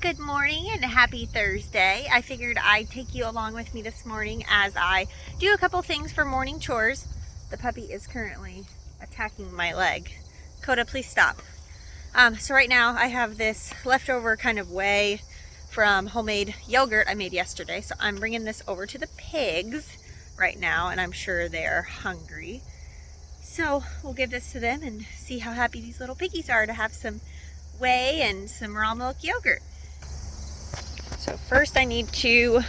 Good morning and happy Thursday. I figured I'd take you along with me this morning as I do a couple things for morning chores. The puppy is currently attacking my leg. Coda, please stop. So right now I have this leftover kind of whey from homemade yogurt I made yesterday. So I'm bringing this over to the pigs right now, and I'm sure they're hungry. So we'll give this to them and see how happy these little piggies are to have some whey and some raw milk yogurt. So first I need to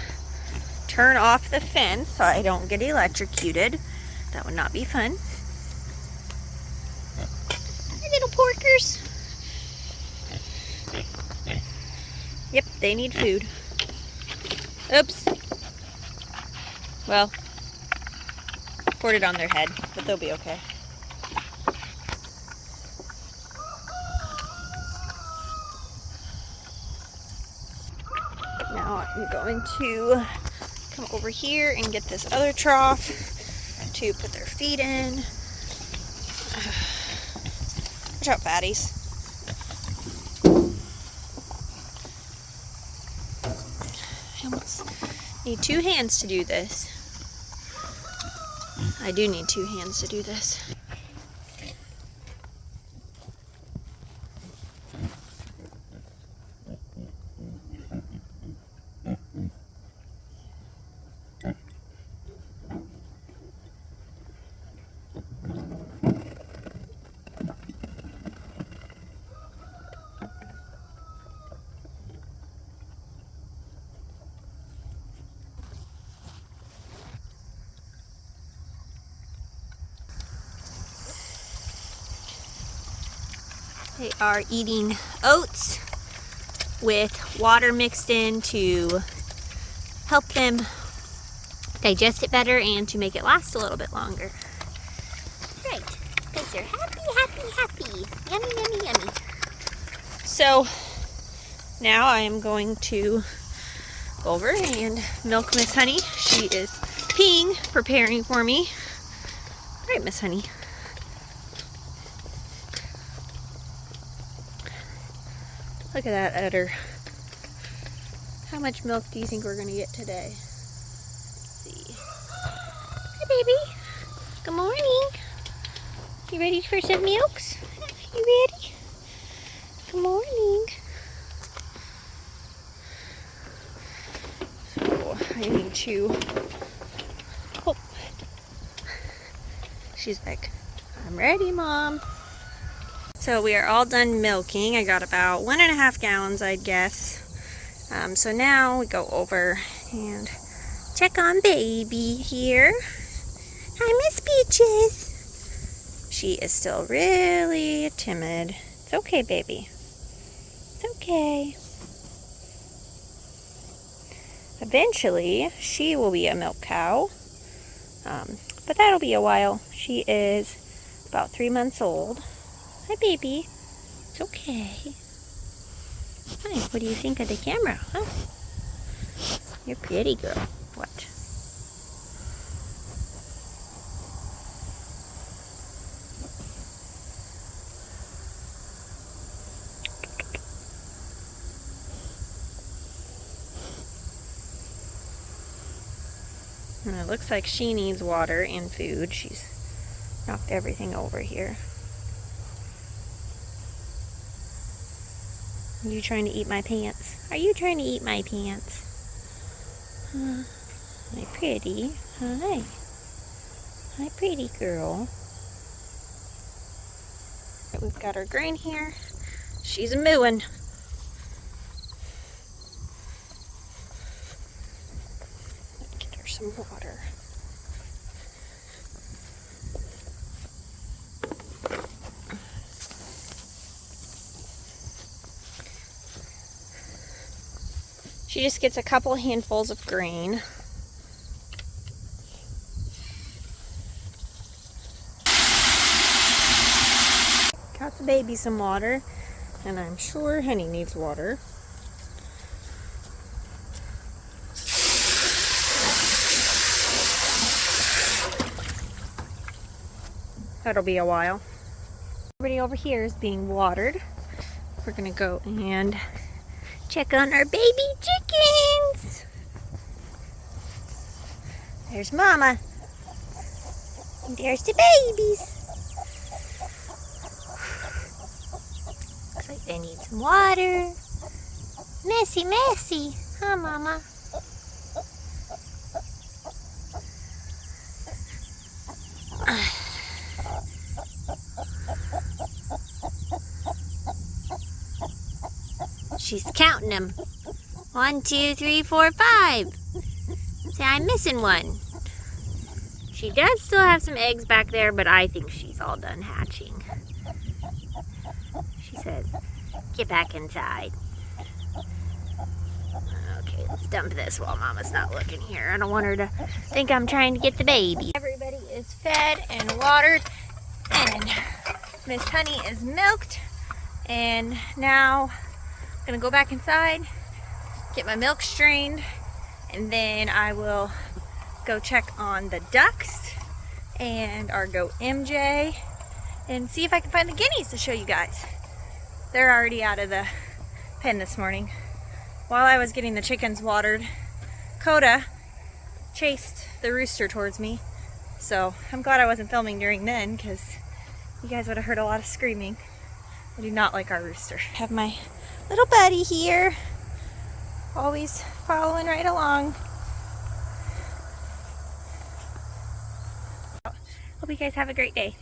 turn off the fence so I don't get electrocuted. That would not be fun. Hi, little porkers. Yep, they need food. Oops. Well, poured it on their head, but they'll be okay. Now I'm going to come over here and get this other trough to put their feet in. Watch out, fatties. I almost need two hands to do this. I do need two hands to do this. They are eating oats with water mixed in to help them digest it better and to make it last a little bit longer. Right, because they're happy, happy, happy. Yummy, yummy, yummy. So now I am going to go over and milk Miss Honey. She is peeing, preparing for me. All right, Miss Honey. Look at that udder. How much milk do you think we're going to get today? Let's see. Hi, baby. Good morning. You ready for some milks? You ready? Good morning. So I need to... Oh. She's like, I'm ready, Mom. So we are all done milking. I got about 1.5 gallons, I'd guess. So now we go over and check on baby here. Hi, Miss Peaches. She is still really timid. It's okay, baby. It's okay. Eventually, she will be a milk cow. But that'll be a while. She is about 3 months old. Hi, baby. It's okay. Hi, what do you think of the camera, huh? You're a pretty girl. What? And it looks like she needs water and food. She's knocked everything over here. Are you trying to eat my pants? Are you trying to eat my pants? Hi, pretty. Hi. Hi, pretty girl. We've got our grain here. She's a mooing. Get her some water. She just gets a couple handfuls of grain. Got the baby some water, and I'm sure Honey needs water. That'll be a while. Everybody over here is being watered. We're gonna go and Check on our baby chickens. There's Mama. And there's the babies. Looks like they need some water. Messy, messy. Huh, Mama? She's counting them. 1, 2, 3, 4, 5. See, I'm missing one. She does still have some eggs back there, but I think she's all done hatching. She says, get back inside. Okay, let's dump this while Mama's not looking here. I don't want her to think I'm trying to get the baby. Everybody is fed and watered, and Miss Honey is milked. And now I'm gonna go back inside, get my milk strained, and then I will go check on the ducks and our goat MJ and see if I can find the guineas to show you guys. They're already out of the pen this morning. While I was getting the chickens watered, Coda chased the rooster towards me. So I'm glad I wasn't filming during then, because you guys would have heard a lot of screaming. I do not like our rooster. I have my little buddy here, always following right along. Hope you guys have a great day.